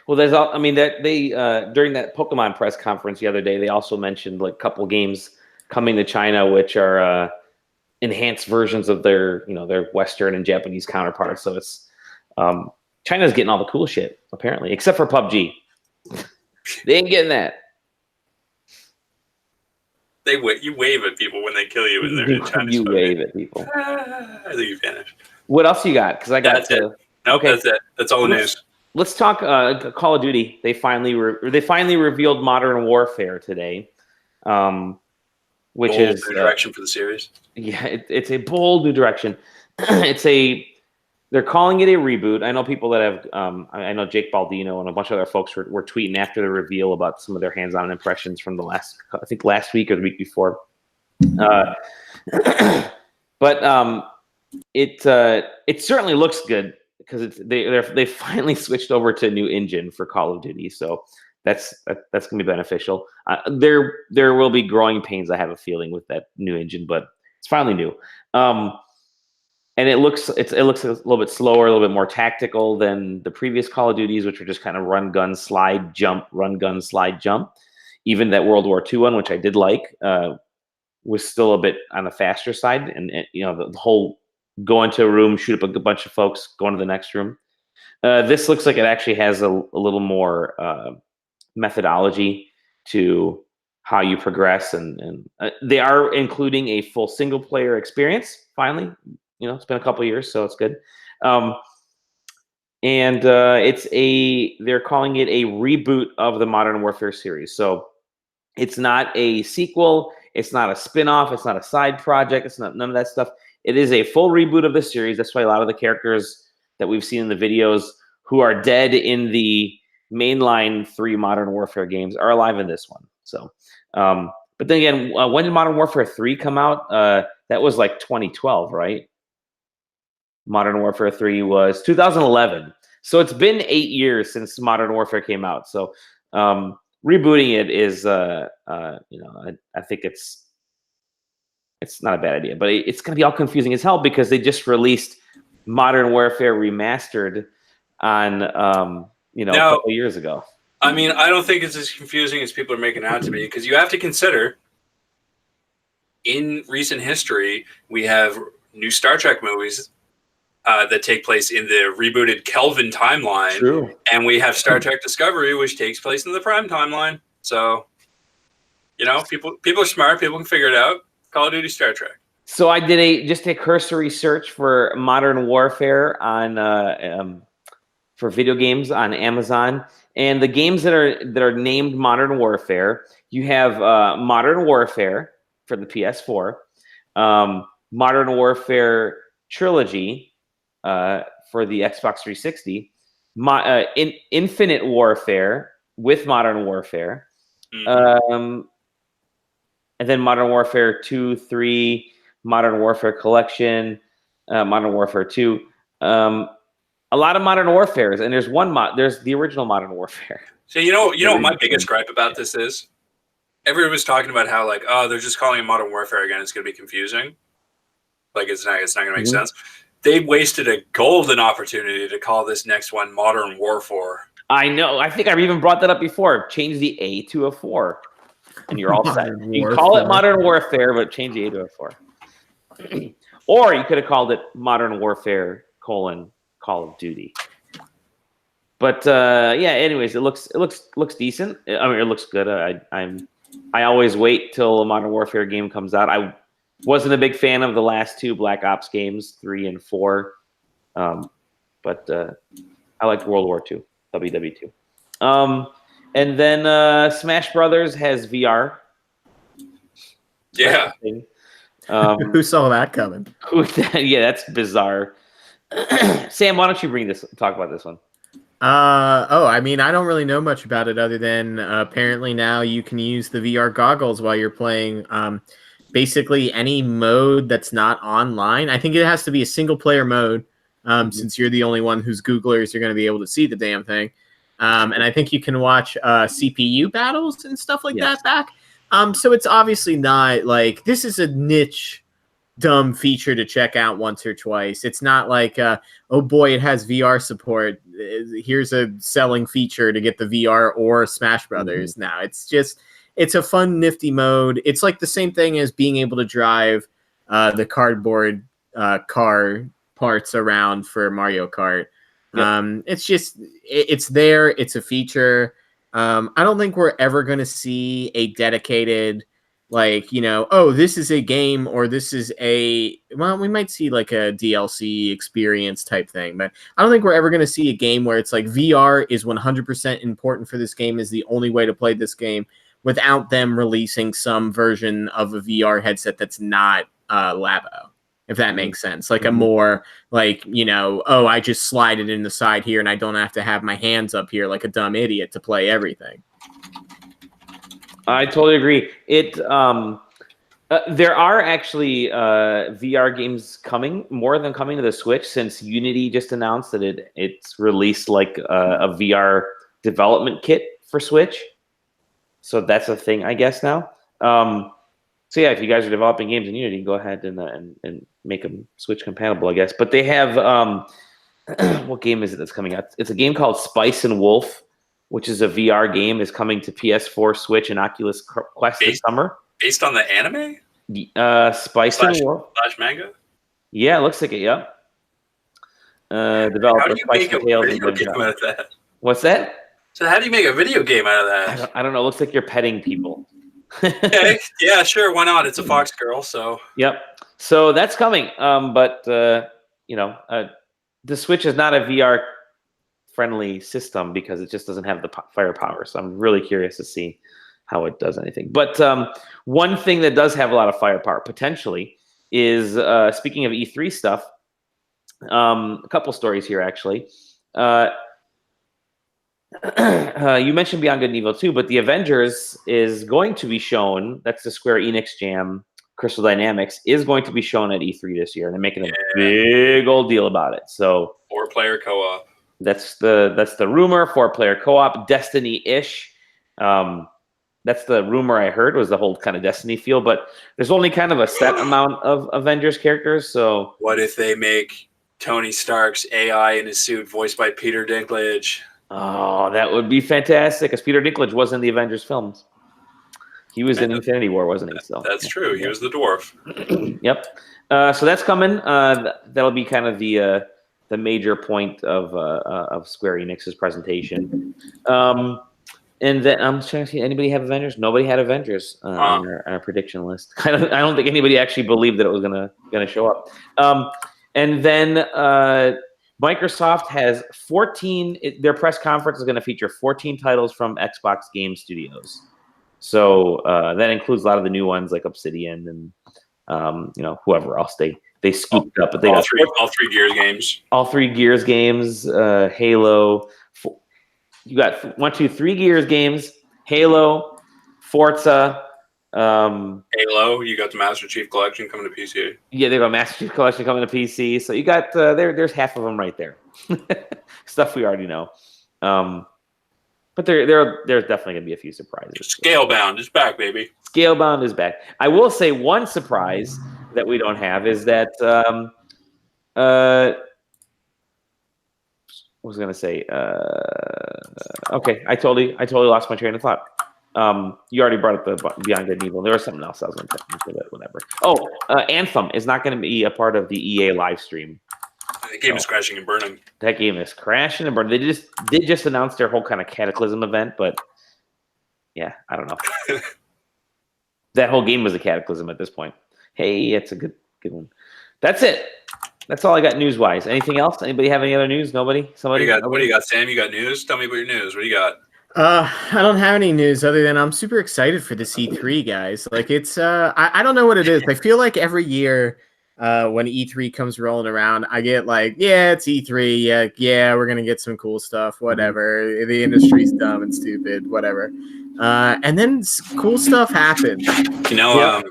Well, there's I mean that they during that Pokemon press conference the other day, they also mentioned like a couple games coming to China, which are enhanced versions of their their Western and Japanese counterparts. So it's China's getting all the cool shit apparently, except for PUBG. They ain't getting that. You wave at people when they kill you, and they're in China. You wave at people. I think you vanished. What else you got? Because I got that's it. Nope, okay. That's it. That's all the news. Let's talk Call of Duty. They finally revealed Modern Warfare today, which bold is new direction for the series. Yeah, it's a bold new direction. They're calling it a reboot. I know people that have. I know Jake Baldino and a bunch of other folks were tweeting after the reveal about some of their hands-on impressions from last week or the week before. But it certainly looks good because they finally switched over to a new engine for Call of Duty. So that's going to be beneficial. There will be growing pains, I have a feeling, with that new engine, but it's finally new. And it looks a little bit slower, a little bit more tactical than the previous Call of Duties, which were just kind of run, gun, slide, jump, run, gun, slide, jump. Even that World War II one, which I did like, was still a bit on the faster side. And the whole go into a room, shoot up a bunch of folks, go into the next room. This looks like it actually has a little more methodology to how you progress, and they are including a full single player experience finally. It's been a couple of years, so it's good. And they're calling it a reboot of the Modern Warfare series. So it's not a sequel, it's not a spin-off, it's not a side project, it's not none of that stuff. It is a full reboot of the series. That's why a lot of the characters that we've seen in the videos who are dead in the mainline 3 Modern Warfare games are alive in this one. So, but then again, when did Modern Warfare 3 come out? That was like 2012, right? Modern Warfare 3 was 2011. So it's been 8 years since Modern Warfare came out. So rebooting it is, I think it's not a bad idea, but it's going to be all confusing as hell because they just released Modern Warfare Remastered on, a couple years ago. I mean, I don't think it's as confusing as people are making it out to be, because you have to consider in recent history, we have new Star Trek movies that take place in the rebooted Kelvin timeline. True. And we have Star Trek Discovery, which takes place in the Prime timeline. So, people are smart. People can figure it out. Call of Duty, Star Trek. So I did just a cursory search for Modern Warfare on for video games on Amazon, and the games that are named Modern Warfare, you have Modern Warfare for the PS4, Modern Warfare Trilogy for the Xbox 360, Infinite Warfare with Modern Warfare, and then Modern Warfare 2, 3, Modern Warfare Collection, Modern Warfare 2. A lot of Modern Warfares, and there's the original Modern Warfare. So you know what my biggest gripe about this is? Everyone was talking about how they're just calling it Modern Warfare again. It's going to be confusing. It's not going to make sense. They wasted a golden opportunity to call this next one Modern Warfare. I know. I think I've even brought that up before. Change the A to a 4, and you're all set. You can call it Modern Warfare, but change the A to a 4. Or you could have called it Modern Warfare : Call of Duty. But anyways, it looks decent. I mean, it looks good. I always wait till a Modern Warfare game comes out. I wasn't a big fan of the last 2 Black Ops games, 3 and 4. But I liked World War II, WW2. And then Smash Brothers has VR. Yeah. Who saw that coming? Yeah, that's bizarre. Sam, why don't you talk about this one? I mean, I don't really know much about it other than apparently now you can use the VR goggles while you're playing basically any mode that's not online. I think it has to be a single player mode since you're the only one whose Googlers are going to be able to see the damn thing. And I think you can watch CPU battles and stuff like that back. So it's obviously not like this is a niche dumb feature to check out once or twice. It's not like, oh boy, it has VR support. Here's a selling feature to get the VR or Smash Brothers. Now it's a fun, nifty mode. It's like the same thing as being able to drive the cardboard car parts around for Mario Kart. Yep. It's there. It's a feature. I don't think we're ever going to see a dedicated, like, oh, this is a game or this is we might see like a DLC experience type thing, but I don't think we're ever going to see a game where it's like VR is 100% important for this game, is the only way to play this game, without them releasing some version of a VR headset that's not Labo, if that makes sense. Like a more like, oh, I just slide it in the side here and I don't have to have my hands up here like a dumb idiot to play everything. I totally agree. There are actually VR games more than coming to the Switch, since Unity just announced that it's released like a VR development kit for Switch. So that's a thing, I guess, now. So yeah, if you guys are developing games in Unity, go ahead and make them Switch compatible, I guess. But they have what game is it that's coming out? It's a game called Spice and Wolf, which is a VR game, is coming to PS4, Switch, and Oculus Quest this summer. Based on the anime? Spice and Wolf. / manga? Yeah, it looks like it, yeah. Developed how do you make a video game out of that? What's that? So how do you make a video game out of that? I don't know. It looks like you're petting people. Okay. Yeah, sure. Why not? It's a Fox girl, so. Yep. So that's coming. But the Switch is not a VR friendly system because it just doesn't have the firepower. So I'm really curious to see how it does anything. But one thing that does have a lot of firepower potentially is, speaking of E3 stuff, a couple stories here actually. You mentioned Beyond Good and Evil 2, but the Avengers is going to be shown. That's the Square Enix jam. Crystal Dynamics is going to be shown at E3 this year, and they're making a big old deal about it. So 4-player co-op. That's the rumor. 4-player co-op, Destiny-ish. That's the rumor I heard, was the whole kind of Destiny feel. But there's only kind of a set amount of Avengers characters. So what if they make Tony Stark's AI in his suit voiced by Peter Dinklage? Oh, that would be fantastic, because Peter Dinklage was in the Avengers films. He was in Infinity War, wasn't he? So that's true. He was the dwarf. Yep. So that's coming. That'll be kind of the major point of Square Enix's presentation. And then I'm trying to see, anybody have Avengers? Nobody had Avengers on our prediction list. I don't think anybody actually believed that it was gonna show up. And then Microsoft has 14. Their press conference is going to feature 14 titles from Xbox Game Studios. So that includes a lot of the new ones like Obsidian and whoever else they scooped up. But they all three Gears games. All 3 Gears games. Halo. You got 1, 2, 3 Gears games. Halo, Forza. Halo, you got the Master Chief Collection coming to PC. Yeah, they got Master Chief Collection coming to PC. So you got there's half of them right there. Stuff we already know. But there's definitely gonna be a few surprises. Scalebound is back, baby. Scalebound is back. I will say one surprise that we don't have is that what was I gonna say? Okay, I totally lost my train of thought. You already brought up the Beyond Good and Evil. There was something else I was going to talk about, whatever. Oh, Anthem is not going to be a part of the EA live stream. The game is crashing and burning. That game is crashing and burning. They did just announce their whole kind of Cataclysm event, but yeah, I don't know. That whole game was a Cataclysm at this point. Hey, it's a good one. That's it. That's all I got news-wise. Anything else? Anybody have any other news? Nobody? Somebody? What do you got, Sam? You got news? Tell me about your news. What do you got? I don't have any news other than I'm super excited for this E3, guys. Like it's I don't know what it is. I feel like every year when E3 comes rolling around, I get like, yeah, it's E3. Yeah, we're gonna get some cool stuff, whatever. The industry's dumb and stupid, whatever. And then cool stuff happens. You know,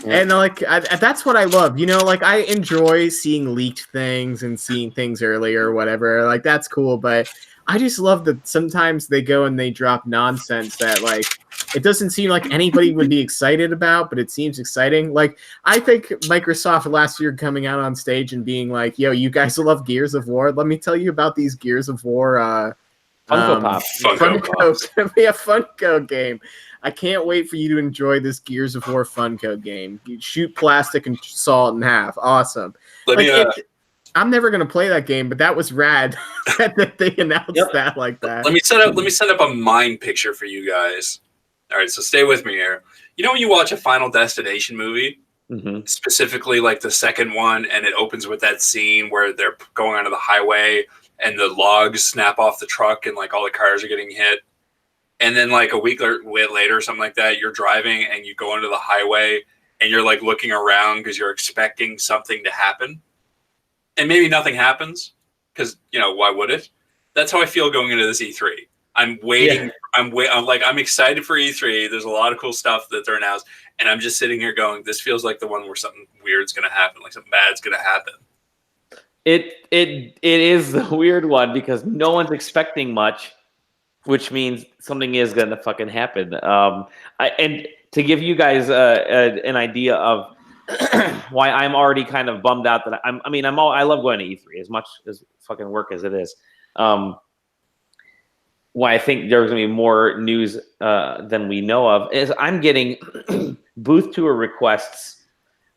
And like that's what I love. You know, like I enjoy seeing leaked things and seeing things earlier or whatever. Like that's cool, but I just love that sometimes they go and they drop nonsense that like it doesn't seem like anybody would be excited about, but it seems exciting. Like I think Microsoft last year coming out on stage and being like, "Yo, you guys love Gears of War. Let me tell you about these Gears of War Funko Pop. Funko. It'll be a Funko game. I can't wait for you to enjoy this Gears of War Funko game. You shoot plastic and salt in half. Awesome. I'm never gonna play that game, but that was rad that they announced that like that. Let me set up a mind picture for you guys. All right, so stay with me here. You know when you watch a Final Destination movie, specifically like the second one, and it opens with that scene where they're going onto the highway and the logs snap off the truck and like all the cars are getting hit. And then like a week later or something like that, you're driving and you go onto the highway and you're like looking around because you're expecting something to happen. And maybe nothing happens because, you know, why would it? That's how I feel going into this E3. I'm waiting. Yeah. I'm excited for E3. There's a lot of cool stuff that they're announced. And I'm just sitting here going, this feels like the one where something weird's going to happen, like something bad's going to happen. It is the weird one because no one's expecting much, which means something is going to fucking happen. And to give you guys an idea of why I'm already kind of bummed out that I love going to E3 as much as fucking work as it is. Why I think there's going to be more news than we know of is I'm getting booth tour requests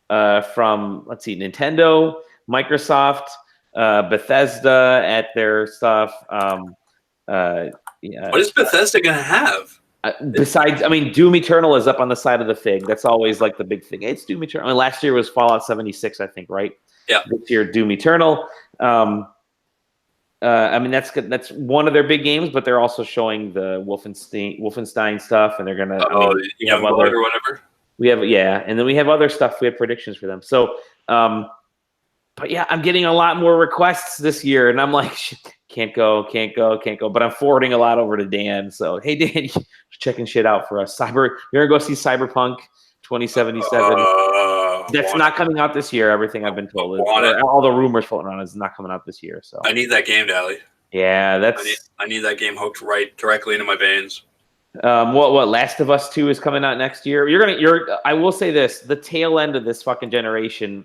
from, let's see, Nintendo, Microsoft, Bethesda at their stuff. What is Bethesda going to have? Besides, Doom Eternal is up on the side of the fig. That's always like the big thing. It's Doom Eternal. Last year was Fallout 76, I think, right? Yeah. This year, Doom Eternal. That's one of their big games, but they're also showing the Wolfenstein stuff, and they're gonna. Or whatever. And then we have other stuff. We have predictions for them. So, but yeah, I'm getting a lot more requests this year, and I'm like, can't go. But I'm forwarding a lot over to Dan. So, hey, Dan, you're checking shit out for us. You're gonna go see Cyberpunk 2077. That's not coming out this year. Everything I've been told, all the rumors floating around is not coming out this year. So I need that game, Dally. Yeah, I need that game hooked right directly into my veins. What Last of Us 2 is coming out next year. I will say this: the tail end of this fucking generation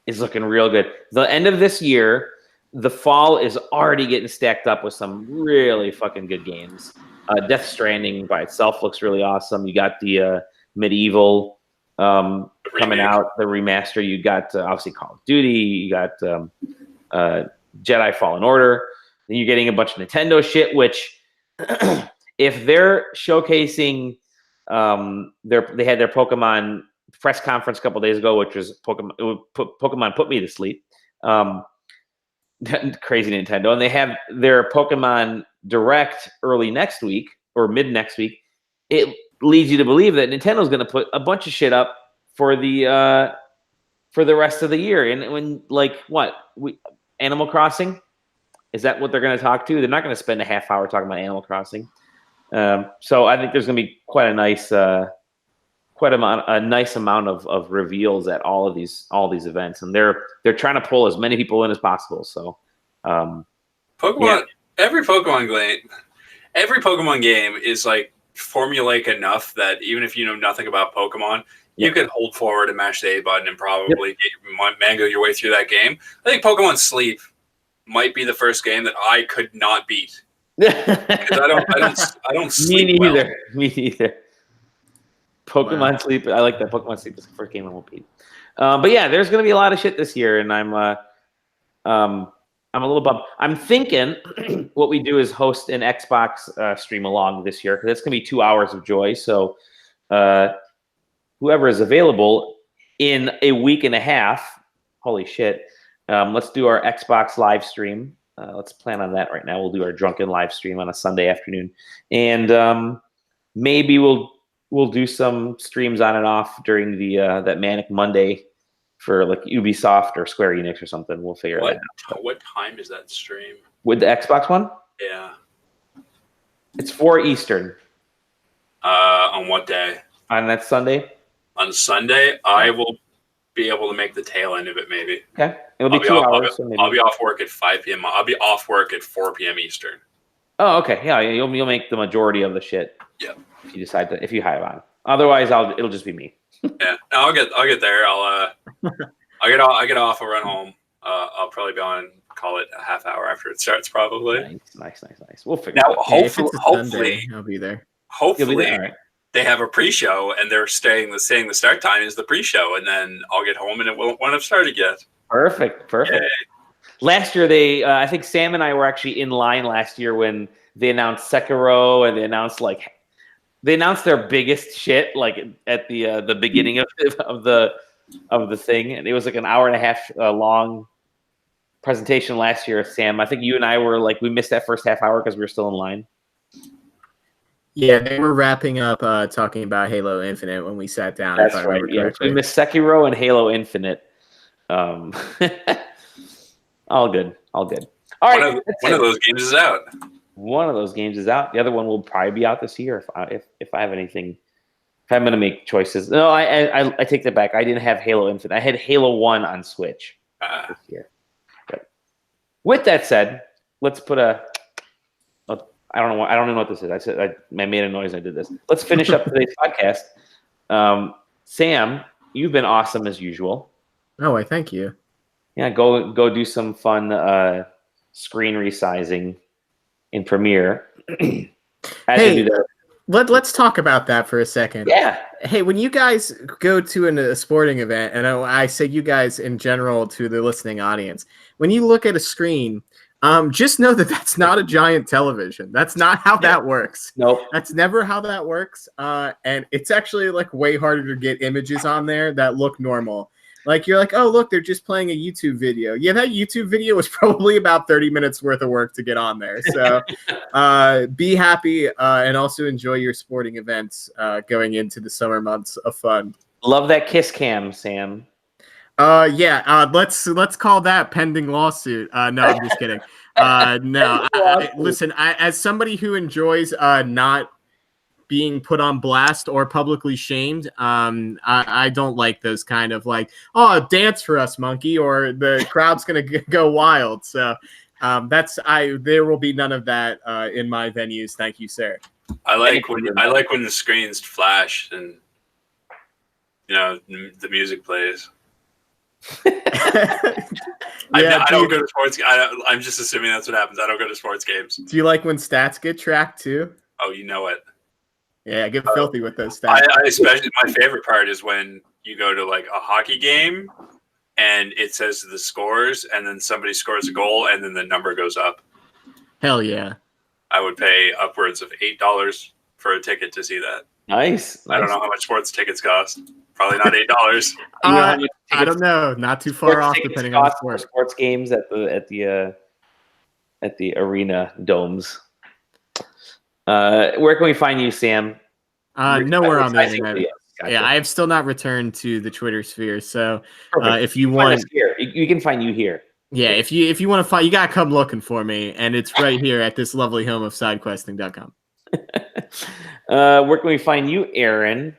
is looking real good. The end of this year, the fall is already getting stacked up with some really fucking good games. Death Stranding by itself looks really awesome. You got the Medieval coming out, the remaster. You got obviously Call of Duty. You got Jedi Fallen Order. Then you're getting a bunch of Nintendo shit, which if they're showcasing they had their Pokemon press conference a couple days ago, which was Pokemon Put Me to Sleep. Crazy Nintendo. And they have their Pokemon Direct early next week or mid next week. It leads you to believe that Nintendo's going to put a bunch of shit up for the rest of the year. And when Animal Crossing, is that what they're going to talk to? They're not going to spend a half hour talking about Animal Crossing. So I think there's going to be quite a nice amount of reveals at all these events, and they're trying to pull as many people in as possible. So, every Pokemon game is like formulaic enough that even if you know nothing about Pokemon, you could hold forward and mash the A button and probably mango your way through that game. I think Pokemon Sleep might be the first game that I could not beat. Because I don't sleep Me neither. Pokemon Sleep. I like that. Pokemon Sleep is the first game I won't beat. But yeah, there's going to be a lot of shit this year, and I'm a little bummed. I'm thinking what we do is host an Xbox stream along this year because that's going to be 2 hours of joy. So whoever is available in a week and a half, holy shit, let's do our Xbox live stream Let's plan on that right now. We'll do our drunken live stream on a Sunday afternoon, and maybe we'll do some streams on and off during the that Manic Monday for like Ubisoft or Square Enix or something. We'll figure that out. What time is that stream? With the Xbox one? Yeah. It's 4 Eastern. On what day? On that Sunday? On Sunday, I will be able to make the tail end of it, maybe. Okay. It'll be 2 hours. I'll be off work at 5 p.m. I'll be off work at 4 p.m. Eastern. Oh, okay. Yeah, you'll make the majority of the shit. Yeah. If you decide to, if you have on. Otherwise, it'll just be me. Yeah. No, I'll get there. I'll get off. I'll run home. I'll probably be on. Call it a half hour after it starts, probably. Nice. We'll figure it out. Hopefully, I'll be there. Hopefully, they have a pre-show and they're saying the start time is the pre-show, and then I'll get home and it won't have started yet. Perfect. Yay. Last year, I think Sam and I were actually in line last year when they announced Sekiro, and they announced their biggest shit like at the beginning of the thing, and it was like an hour and a half long presentation last year. Sam, I think you and I were like, we missed that first half hour because we were still in line. Yeah, they were wrapping up talking about Halo Infinite when we sat down. That's right. Yeah, we missed Sekiro and Halo Infinite. All good. All right. One of those games is out. One of those games is out. The other one will probably be out this year if I have anything. If I'm going to make choices. No, I take that back. I didn't have Halo Infinite. I had Halo 1 on Switch this year. But with that said, let's put I don't know what this is. I made a noise. I did this. Let's finish up today's podcast. Sam, you've been awesome as usual. Oh, I thank you. Yeah, go do some fun screen resizing in Premiere. Hey, let's talk about that for a second. Yeah. Hey, when you guys go to a sporting event, and I say you guys in general to the listening audience, when you look at a screen, just know that that's not a giant television. That's not how that works. Nope. That's never how that works. And it's actually like way harder to get images on there that look normal. Like you're like, oh, look, they're just playing a YouTube video. Yeah, that YouTube video was probably about 30 minutes worth of work to get on there. So be happy and also enjoy your sporting events going into the summer months of fun. Love that kiss cam, Sam. Let's call that pending lawsuit. No, I'm just kidding. No, listen, as somebody who enjoys not being put on blast or publicly shamed, I don't like those kind of like, oh, dance for us, monkey, or the crowd's gonna go wild. So there will be none of that in my venues. Thank you, sir. I like when the screens flash and the music plays. I don't go to sports. I'm just assuming that's what happens. I don't go to sports games. Do you like when stats get tracked too? Oh, you know it. Yeah, get filthy with those stats. I especially, my favorite part is when you go to like a hockey game and it says the scores, and then somebody scores a goal, and then the number goes up. Hell yeah! I would pay upwards of $8 for a ticket to see that. Nice. I don't know how much sports tickets cost. Probably not $8. I don't know. Not too far off, depending on the sport. Sports games at the arena domes. Where can we find you, Sam? Nowhere on the internet. Gotcha. Yeah, I have still not returned to the Twitter sphere. So if you want, you can find you here. Yeah, if you want to find, you gotta come looking for me, and it's right here at this lovely home of SideQuesting.com. Where can we find you, Aaron?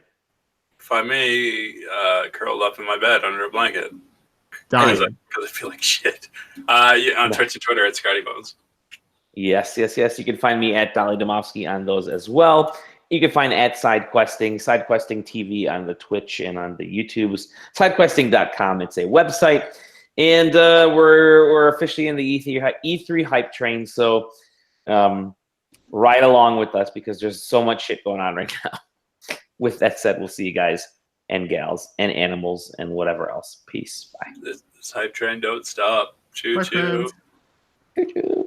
Find me curled up in my bed under a blanket because I feel like shit. On Twitch and Twitter at Scotty Bones. Yes. You can find me at Dolly Domofsky on those as well. You can find at SideQuesting TV on the Twitch and on the YouTubes. SideQuesting.com. It's a website. And we're officially in the E3 hype train. So ride along with us because there's so much shit going on right now. With that said, we'll see you guys and gals and animals and whatever else. Peace. Bye. This hype train don't stop. Choo choo. Choo choo.